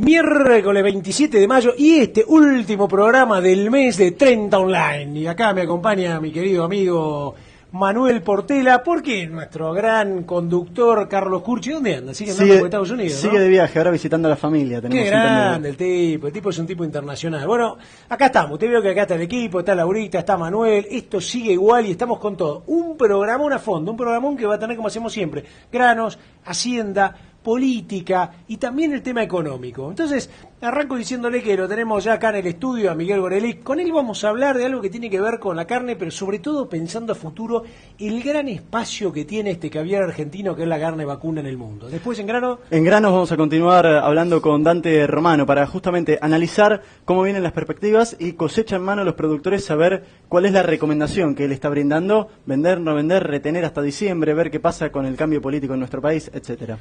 Miércoles 27 de mayo y este último programa del mes de 30 Online. Y acá me acompaña mi querido amigo Manuel Portela, porque nuestro gran conductor Carlos Curchi, ¿dónde anda? Sigue andando por Estados Unidos, ¿no? Sigue de viaje, ahora visitando a la familia. Qué grande el tipo es un tipo internacional. Bueno, acá estamos, usted veo que acá está el equipo, está Laurita, está Manuel, esto sigue igual y estamos con todo. Un programón a fondo, un programón que va a tener como hacemos siempre, granos, hacienda, política y también el tema económico. Entonces, arranco diciéndole que lo tenemos ya acá en el estudio a Miguel Gorelick. Con él vamos a hablar de algo que tiene que ver con la carne, pero sobre todo pensando a futuro el gran espacio que tiene este caviar argentino que es la carne vacuna en el mundo. Después en grano... En granos vamos a continuar hablando con Dante Romano para justamente analizar cómo vienen las perspectivas y cosecha en mano a los productores, saber cuál es la recomendación que él está brindando, vender, no vender, retener hasta diciembre, ver qué pasa con el cambio político en nuestro país, etcétera.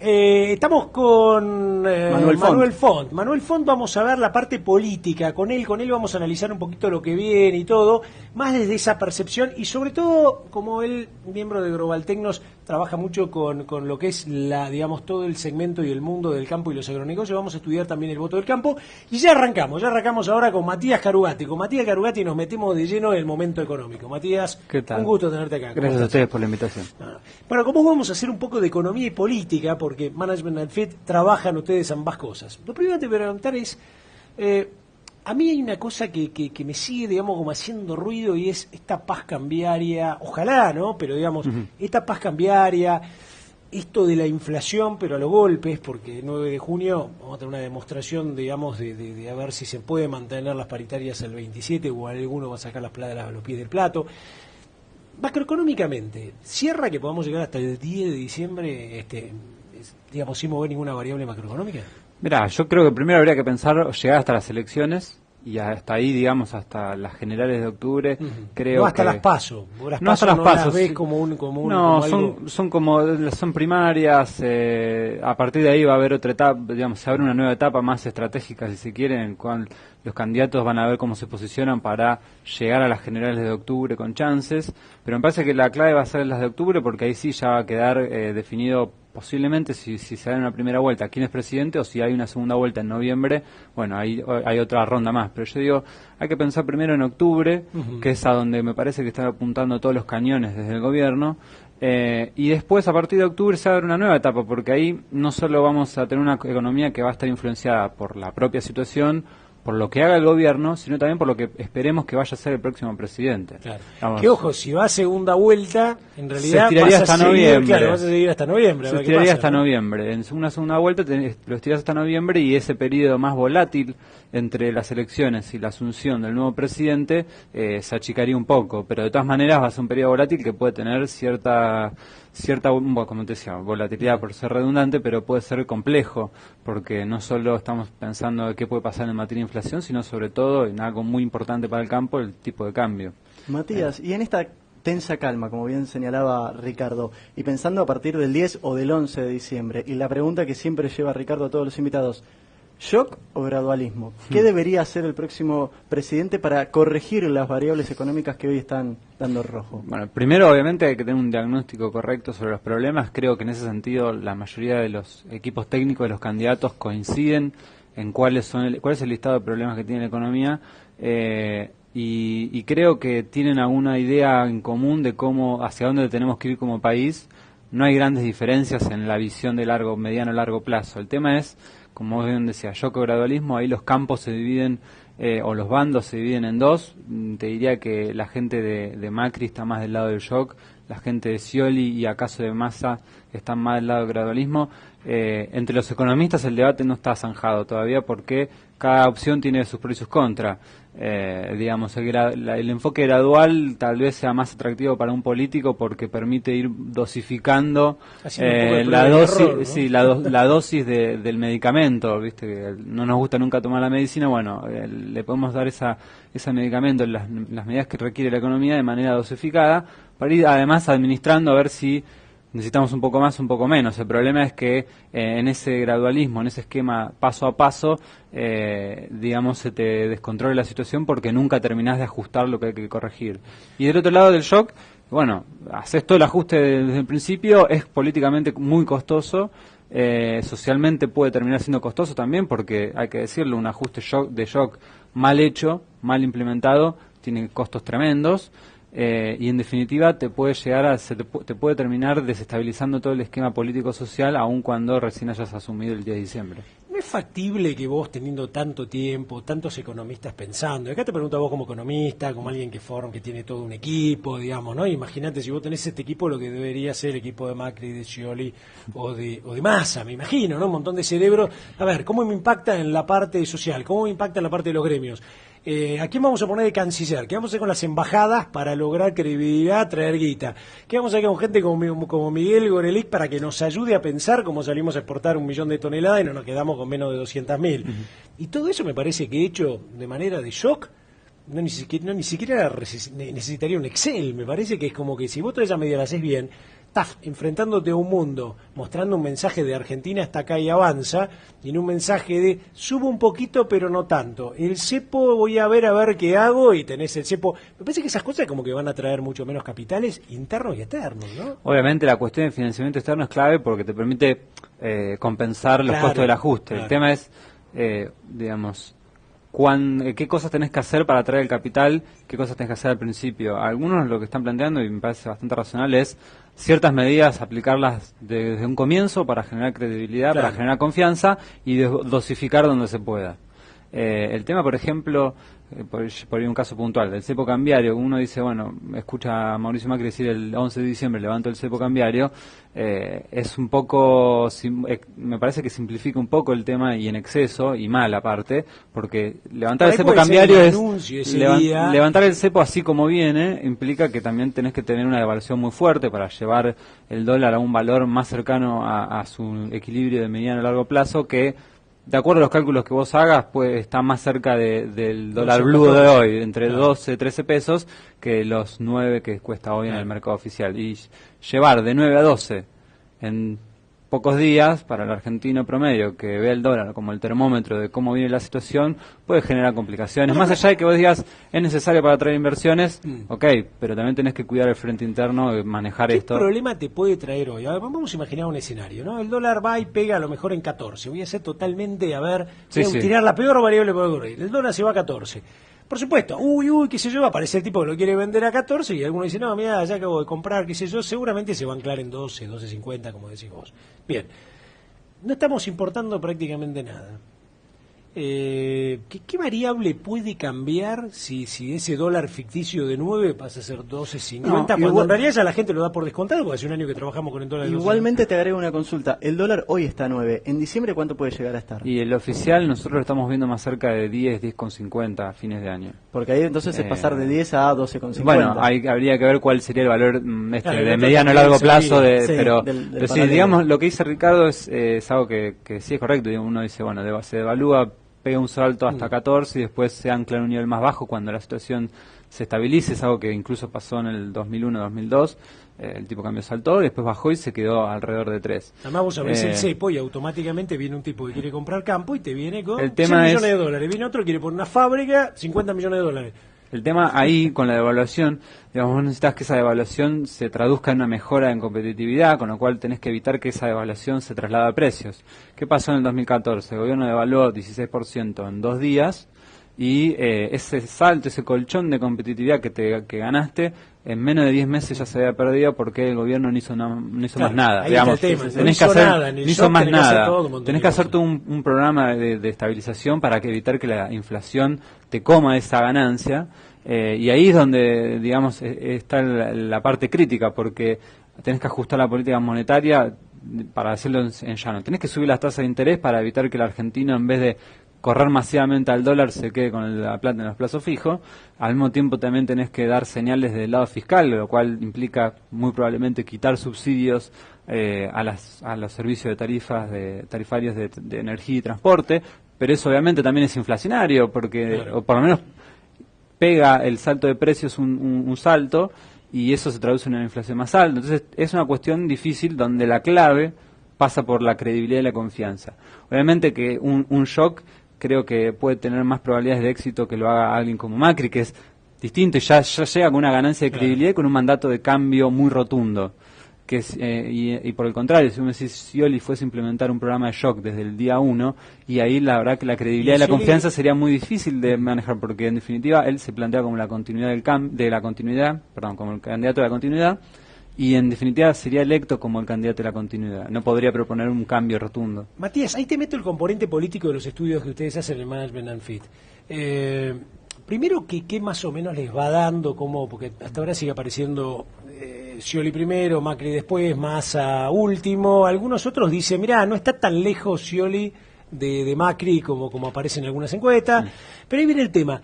Estamos con Manuel Font. Manuel Font, vamos a ver la parte política. Con él vamos a analizar un poquito lo que viene y todo, más desde esa percepción y sobre todo, como él, miembro de Global Tecnos, trabaja mucho con lo que es todo el segmento y el mundo del campo y los agronegocios. Vamos a estudiar también el voto del campo y ya arrancamos ahora con Matías Carugati. Con Matías Carugati nos metemos de lleno en el momento económico. Matías, ¿qué tal? Un gusto tenerte acá. Gracias a ustedes por la invitación. Bueno, como vamos a hacer un poco de economía y política, porque Management and Fit trabajan ustedes ambas cosas. Lo primero que te voy a preguntar es, a mí hay una cosa que me sigue, como haciendo ruido y es esta paz cambiaria, ojalá, ¿no? Pero esta paz cambiaria, esto de la inflación, pero a los golpes, porque el 9 de junio vamos a tener una demostración, de a ver si se puede mantener las paritarias al 27 o alguno va a sacar las pladas a los pies del plato. Macroeconómicamente, ¿cierra que podamos llegar hasta el 10 de diciembre, sin mover ninguna variable macroeconómica? Mirá, yo creo que primero habría que pensar llegar hasta las elecciones y hasta ahí, hasta las generales de octubre. Creo no hasta que... las PASO. No hasta las PASO. Las ves como no, son primarias. A partir de ahí va a haber otra etapa, se abre una nueva etapa más estratégica, si se quiere, en cual los candidatos van a ver cómo se posicionan para llegar a las generales de octubre con chances. Pero me parece que la clave va a ser las de octubre, porque ahí sí ya va a quedar definido posiblemente si se da una primera vuelta quién es presidente, o si hay una segunda vuelta en noviembre. Bueno, hay otra ronda más, pero yo digo, hay que pensar primero en octubre, que es a donde me parece que están apuntando todos los cañones desde el gobierno, y después a partir de octubre se abre una nueva etapa, porque ahí no solo vamos a tener una economía que va a estar influenciada por la propia situación, por lo que haga el gobierno, sino también por lo que esperemos que vaya a ser el próximo presidente. Claro. Que ojo, si va a segunda vuelta, en realidad se estiraría hasta noviembre. Claro, vas a seguir hasta noviembre. Se estiraría hasta noviembre. En una segunda vuelta lo estirás hasta noviembre, y ese periodo más volátil entre las elecciones y la asunción del nuevo presidente se achicaría un poco, pero de todas maneras va a ser un periodo volátil que puede tener cierta, como te decía, volatilidad por ser redundante, pero puede ser complejo, porque no solo estamos pensando de qué puede pasar en materia de inflación, sino sobre todo en algo muy importante para el campo, el tipo de cambio. Matías, y en esta tensa calma, como bien señalaba Ricardo, y pensando a partir del 10 o del 11 de diciembre, y la pregunta que siempre lleva Ricardo a todos los invitados, ¿shock o gradualismo? ¿Qué debería hacer el próximo presidente para corregir las variables económicas que hoy están dando rojo? Bueno, primero obviamente hay que tener un diagnóstico correcto sobre los problemas. Creo que en ese sentido la mayoría de los equipos técnicos de los candidatos coinciden en cuál es el listado de problemas que tiene la economía, y creo que tienen alguna idea en común de hacia dónde tenemos que ir como país. No hay grandes diferencias en la visión de mediano largo plazo. El tema es, como bien decía, shock o gradualismo. Ahí los campos se dividen, o los bandos se dividen en dos. Te diría que la gente de Macri está más del lado del shock, la gente de Scioli y acaso de Massa están más del lado del gradualismo. Entre los economistas el debate no está zanjado todavía, porque cada opción tiene sus pros y sus contras. El enfoque gradual tal vez sea más atractivo para un político, porque permite ir dosificando la dosis del medicamento. Viste que no nos gusta nunca tomar la medicina. Bueno, le podemos dar ese medicamento, las medidas que requiere la economía, de manera dosificada, para ir además administrando a ver si necesitamos un poco más, un poco menos. El problema es que en ese gradualismo, en ese esquema paso a paso, se te descontrola la situación, porque nunca terminás de ajustar lo que hay que corregir. Y del otro lado del shock, haces todo el ajuste desde el principio, es políticamente muy costoso, socialmente puede terminar siendo costoso también, porque hay que decirlo, un ajuste de shock mal hecho, mal implementado, tiene costos tremendos. Y en definitiva te puede te puede terminar desestabilizando todo el esquema político-social, aun cuando recién hayas asumido el 10 de diciembre. ¿No es factible que vos, teniendo tanto tiempo, tantos economistas pensando, y acá te pregunto a vos como economista, como alguien que tiene todo un equipo, digamos, ¿no? Imagínate si vos tenés este equipo, lo que debería ser el equipo de Macri, de Scioli o de Massa, me imagino, ¿no? Un montón de cerebros. A ver, ¿cómo me impacta en la parte social? ¿Cómo me impacta en la parte de los gremios? ¿A quién vamos a poner de canciller? ¿Qué vamos a hacer con las embajadas para lograr credibilidad, traer guita? ¿Qué vamos a hacer con gente como Miguel Gorelick para que nos ayude a pensar cómo salimos a exportar 1 millón de toneladas y no nos quedamos con menos de 200.000? Y todo eso me parece que hecho de manera de shock, ni siquiera necesitaría un Excel. Me parece que es como que si vos toda esa medida la haces bien, estás enfrentándote a un mundo, mostrando un mensaje de Argentina hasta acá y avanza, y en un mensaje de subo un poquito pero no tanto. El cepo voy a ver qué hago, y tenés el cepo. Me parece que esas cosas como que van a traer mucho menos capitales internos y externos, ¿no? Obviamente la cuestión de financiamiento externo es clave porque te permite compensar los costos del ajuste. El tema es, digamos, qué cosas tenés que hacer para atraer el capital, qué cosas tenés que hacer al principio. Algunos lo que están planteando, y me parece bastante razonable, es ciertas medidas aplicarlas desde un comienzo para generar credibilidad, para generar confianza y dosificar donde se pueda. El tema, por ejemplo, por un caso puntual, del cepo cambiario, uno dice, bueno, escucha a Mauricio Macri decir el 11 de diciembre levanto el cepo cambiario, es un poco, me parece que simplifica un poco el tema y en exceso, y mal aparte, porque levantar el cepo cambiario levantar el cepo así como viene, implica que también tenés que tener una devaluación muy fuerte para llevar el dólar a un valor más cercano a su equilibrio de mediano a largo plazo, que de acuerdo a los cálculos que vos hagas, pues está más cerca del dólar blue de hoy, entre 12, 13 pesos, que los 9 que cuesta hoy en el mercado oficial. Y llevar de 9 a 12 en pocos días, para el argentino promedio, que ve el dólar como el termómetro de cómo viene la situación, puede generar complicaciones. Más allá de que vos digas, es necesario para traer inversiones, ok, pero también tenés que cuidar el frente interno, manejar esto. ¿Qué problema te puede traer hoy? A ver, vamos a imaginar un escenario, ¿no? El dólar va y pega a lo mejor en 14. Voy a hacer totalmente, tirar la peor variable por ocurrir. El dólar se va a 14. Por supuesto, qué sé yo, aparece el tipo que lo quiere vender a 14 y alguno dice, no, mira, ya acabo de comprar, qué sé yo, seguramente se va a anclar en 12, 12.50, como decís vos. Bien, no estamos importando prácticamente nada. ¿Qué variable puede cambiar si ese dólar ficticio de 9 pasa a ser 12.50? Cuando en realidad ya la gente lo da por descontado, porque hace un año que trabajamos con el dólar. Igualmente te agrego una consulta. El dólar hoy está a 9. ¿En diciembre cuánto puede llegar a estar? Y el oficial nosotros lo estamos viendo más cerca de 10,50 a fines de año. Porque ahí entonces es pasar de 10 a 12,50. Bueno, habría que ver cuál sería el valor de mediano a largo plazo, pero sí, digamos, lo que dice Ricardo es algo que sí es correcto. Uno dice, bueno, se devalúa, pega un salto hasta 14 y después se ancla en un nivel más bajo cuando la situación se estabilice. Es algo que incluso pasó en el 2001-2002. El tipo de cambio saltó y después bajó y se quedó alrededor de 3. Además vos abrís el cepo y automáticamente viene un tipo que quiere comprar campo y te viene con 100 millones de dólares. Viene otro que quiere poner una fábrica, 50 millones de dólares. El tema ahí con la devaluación, digamos, vos necesitas que esa devaluación se traduzca en una mejora en competitividad, con lo cual tenés que evitar que esa devaluación se traslade a precios. ¿Qué pasó en el 2014? El gobierno devaluó 16% en 2 días y ese salto, ese colchón de competitividad que ganaste, en menos de 10 meses ya se había perdido porque el gobierno no hizo más nada. Digamos, tenés que hacer todo un programa de estabilización para evitar que la inflación te coma esa ganancia, y ahí es donde, digamos, está la parte crítica, porque tenés que ajustar la política monetaria para hacerlo en llano. Tenés que subir las tasas de interés para evitar que el argentino, en vez de correr masivamente al dólar, se quede con la plata en los plazos fijos. Al mismo tiempo también tenés que dar señales del lado fiscal, lo cual implica muy probablemente quitar subsidios a los servicios tarifarios de energía y transporte, pero eso obviamente también es inflacionario, porque o por lo menos pega el salto de precios un salto, y eso se traduce en una inflación más alta. Entonces es una cuestión difícil donde la clave pasa por la credibilidad y la confianza. Obviamente que un shock creo que puede tener más probabilidades de éxito que lo haga alguien como Macri, que es distinto y ya llega con una ganancia de credibilidad y con un mandato de cambio muy rotundo. y por el contrario, si uno decís Scioli fuese a implementar un programa de shock desde el día 1, y ahí la verdad que la credibilidad y la confianza sería muy difícil de manejar, porque en definitiva él se plantea como la continuidad como el candidato de la continuidad, y en definitiva sería electo como el candidato de la continuidad. No podría proponer un cambio rotundo. Matías, ahí te meto el componente político de los estudios que ustedes hacen en Management and Fit. Primero, ¿qué más o menos les va dando? Porque hasta ahora sigue apareciendo Scioli primero, Macri después, Massa último. Algunos otros dicen, mirá, no está tan lejos Scioli de Macri como aparece en algunas encuestas. Pero ahí viene el tema.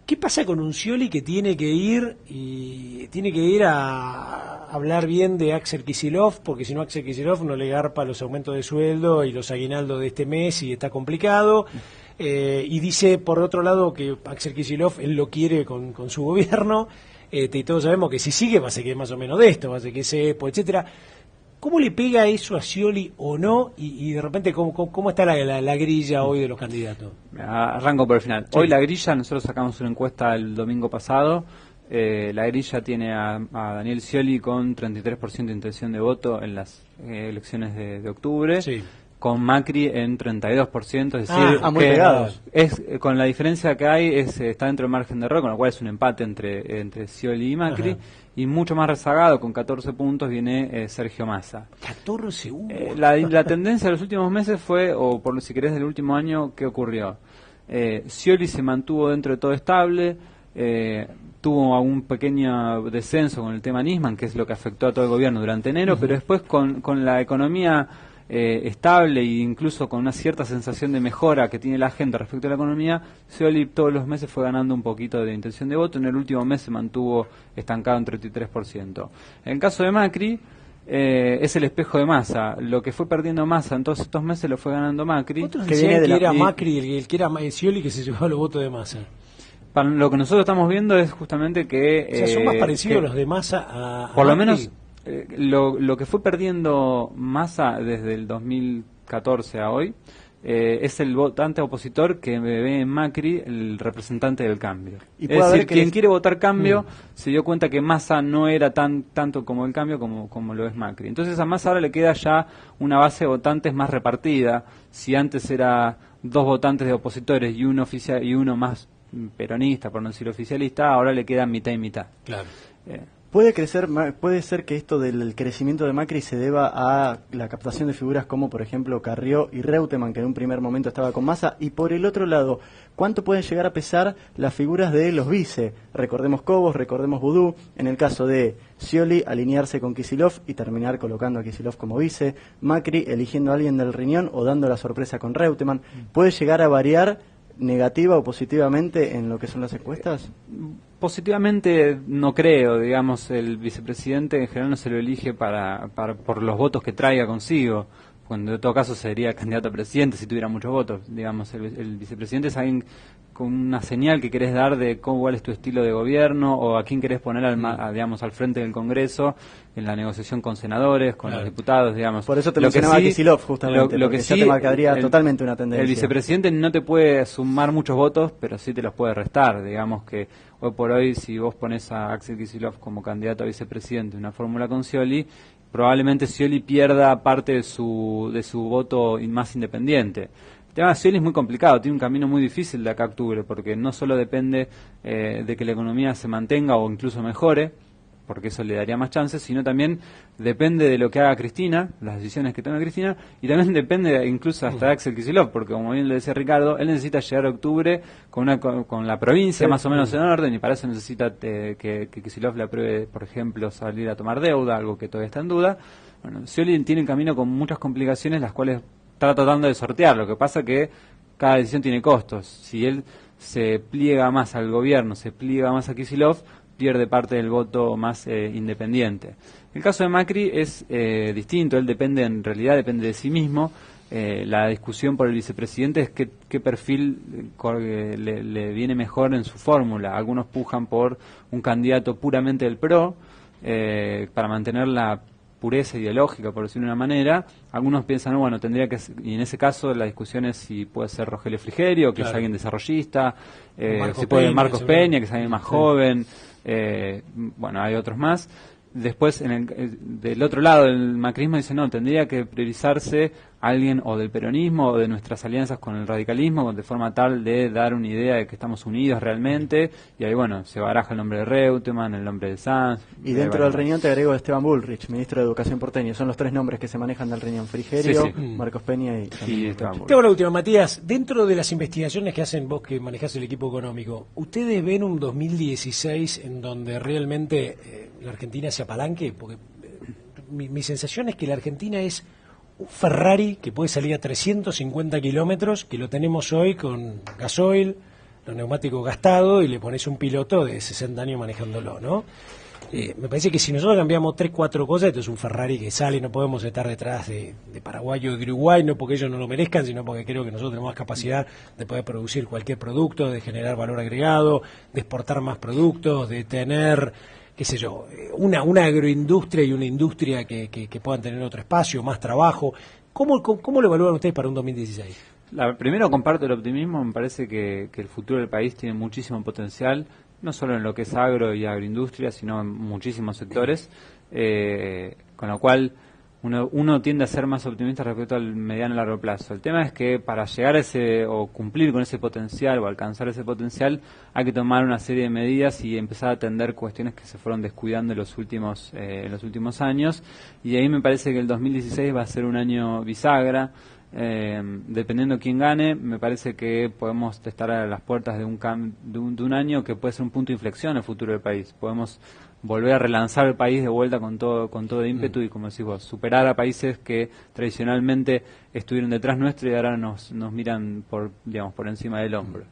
¿Qué pasa con un Scioli que tiene que ir a hablar bien de Axel Kicillof? Porque si no, Axel Kicillof no le garpa los aumentos de sueldo y los aguinaldos de este mes y está complicado. Y dice, por otro lado, que Axel Kicillof, él lo quiere con su gobierno. Y todos sabemos que si sigue va a ser que más o menos de esto, va a ser que cepo, etcétera. ¿Cómo le pega eso a Scioli o no? Y de repente, ¿cómo está la grilla hoy de los candidatos? Arranco por el final. Sí. Hoy la grilla, nosotros sacamos una encuesta el domingo pasado. La grilla tiene a Daniel Scioli con 33% de intención de voto en las elecciones de octubre. Sí. Con Macri en 32%, es decir, muy pegados. Con la diferencia que hay, está dentro del margen de error, con lo cual es un empate entre Scioli y Macri. Ajá. Y mucho más rezagado, con 14 puntos, viene Sergio Massa. 14 la tendencia de los últimos meses fue, o por si querés del último año, ¿qué ocurrió? Scioli se mantuvo dentro de todo estable, tuvo un pequeño descenso con el tema Nisman, que es lo que afectó a todo el gobierno durante enero, pero después con la economía estable e incluso con una cierta sensación de mejora que tiene la gente respecto a la economía, Scioli todos los meses fue ganando un poquito de intención de voto. En el último mes se mantuvo estancado en 33%. En el caso de Macri, es el espejo de Massa. Lo que fue perdiendo Massa en todos estos meses lo fue ganando Macri. Otros decían que era Macri el que era Scioli que se llevaba los votos de Massa. Para lo que nosotros estamos viendo es justamente que... O sea, son más parecidos los de Massa a por lo Macri. menos lo que fue perdiendo Massa desde el 2014 a hoy es el votante opositor que ve en Macri el representante del cambio. Es decir, quien quiere votar cambio se dio cuenta que Massa no era tanto como el cambio como lo es Macri. Entonces a Massa ahora le queda ya una base de votantes más repartida. Si antes era 2 votantes de opositores y uno oficial y uno más peronista, por no decir oficialista, ahora le queda mitad y mitad. Claro. Puede ser que esto del crecimiento de Macri se deba a la captación de figuras como, por ejemplo, Carrió y Reutemann, que en un primer momento estaba con Massa, y por el otro lado, ¿cuánto pueden llegar a pesar las figuras de los vice? Recordemos Cobos, recordemos Vudú, en el caso de Scioli, alinearse con Kicillof y terminar colocando a Kicillof como vice, Macri eligiendo a alguien del riñón o dando la sorpresa con Reutemann. ¿Puede llegar a variar negativa o positivamente en lo que son las encuestas? Positivamente no creo, digamos, el vicepresidente en general no se lo elige por los votos que traiga consigo, cuando en todo caso sería candidato a presidente si tuviera muchos votos. Digamos, el vicepresidente es alguien con una señal que querés dar de cuál es tu estilo de gobierno o a quién querés poner digamos, al frente del Congreso en la negociación con senadores, con los diputados, digamos. Por eso te mencionaba a Kicillof, justamente, lo que ya sí, te marcaría totalmente una tendencia. El vicepresidente no te puede sumar muchos votos, pero sí te los puede restar. Digamos que hoy por hoy, si vos pones a Axel Kicillof como candidato a vicepresidente en una fórmula con Scioli, probablemente Scioli pierda parte de su voto más independiente. El tema de Scioli es muy complicado, tiene un camino muy difícil de acá a octubre, porque no solo depende de que la economía se mantenga o incluso mejore, porque eso le daría más chances, sino también depende de lo que haga Cristina, las decisiones que tome Cristina, y también depende incluso hasta de Axel Kicillof, porque como bien le decía Ricardo, él necesita llegar a octubre con la provincia más o menos en orden, y para eso necesita que Kicillof le apruebe, por ejemplo, salir a tomar deuda, algo que todavía está en duda. Bueno, Scioli tiene un camino con muchas complicaciones, las cuales está tratando de sortear. Lo que pasa que cada decisión tiene costos. Si él se pliega más al gobierno, se pliega más a Kicillof, pierde parte del voto más independiente. El caso de Macri es distinto, él en realidad depende de sí mismo. La discusión por el vicepresidente es qué perfil le viene mejor en su fórmula. Algunos pujan por un candidato puramente del PRO, para mantener la pureza ideológica, por decirlo de una manera. Algunos piensan, bueno, tendría que, y en ese caso la discusión es si puede ser Rogelio Frigerio, que es alguien desarrollista, si puede Marcos Peña, que es alguien más joven, bueno, hay otros más. Después, del otro lado, el macrismo dice, no, tendría que priorizarse alguien o del peronismo o de nuestras alianzas con el radicalismo, de forma tal de dar una idea de que estamos unidos realmente, y ahí, bueno, se baraja el nombre de Reutemann, el nombre de Sanz. Y dentro del riñón te agrego a Esteban Bullrich, ministro de Educación porteño. Son los 3 nombres que se manejan del riñón: Frigerio, Sí, sí. Marcos Peña y Esteban Bullrich. Te hago la última, Matías. Dentro de las investigaciones que hacen vos, que manejás el equipo económico, ¿ustedes ven un 2016 en donde realmente la Argentina se apalanque? Porque mi sensación es que la Argentina es un Ferrari que puede salir a 350 kilómetros, que lo tenemos hoy con gasoil, los neumáticos gastados, y le pones un piloto de 60 años manejándolo, ¿no? Me parece que si nosotros cambiamos 3, 4 cosas, esto es un Ferrari que sale, no podemos estar detrás de Paraguay o de Uruguay, no porque ellos no lo merezcan, sino porque creo que nosotros tenemos más capacidad de poder producir cualquier producto, de generar valor agregado, de exportar más productos, de tener, qué sé yo, una agroindustria y una industria que puedan tener otro espacio, más trabajo. ¿Cómo lo evalúan ustedes para un 2016? Primero comparto el optimismo, me parece que el futuro del país tiene muchísimo potencial, no solo en lo que es agro y agroindustria, sino en muchísimos sectores, con lo cual uno tiende a ser más optimista respecto al mediano y largo plazo. El tema es que para llegar a ese, o cumplir con ese potencial, o alcanzar ese potencial, hay que tomar una serie de medidas y empezar a atender cuestiones que se fueron descuidando en los últimos años, y ahí me parece que el 2016 va a ser un año bisagra. Dependiendo quién gane, me parece que podemos estar a las puertas de un año que puede ser un punto de inflexión en el futuro del país. Podemos volver a relanzar el país de vuelta con todo de ímpetu, y, como decís vos, superar a países que tradicionalmente estuvieron detrás nuestro y ahora nos miran por encima del hombro.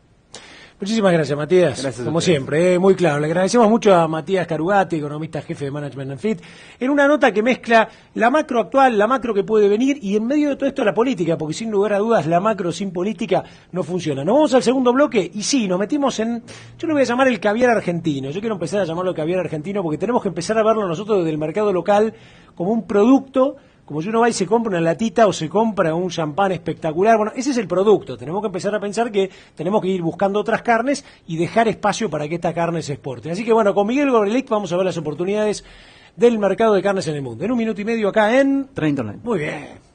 Muchísimas gracias, Matías. Gracias como ustedes. siempre, muy claro. Le agradecemos mucho a Matías Carugati, economista jefe de Management and Fit, en una nota que mezcla la macro actual, la macro que puede venir, y en medio de todo esto la política, porque sin lugar a dudas la macro sin política no funciona. Nos vamos al segundo bloque y sí, nos metimos en, yo lo voy a llamar el caviar argentino. Yo quiero empezar a llamarlo caviar argentino porque tenemos que empezar a verlo nosotros desde el mercado local como un producto. Como si uno va y se compra una latita o se compra un champán espectacular, bueno, ese es el producto. Tenemos que empezar a pensar que tenemos que ir buscando otras carnes y dejar espacio para que esta carne se exporte. Así que bueno, con Miguel Gorelik vamos a ver las oportunidades del mercado de carnes en el mundo. En 1 minuto y medio acá en... 30 online. Muy bien.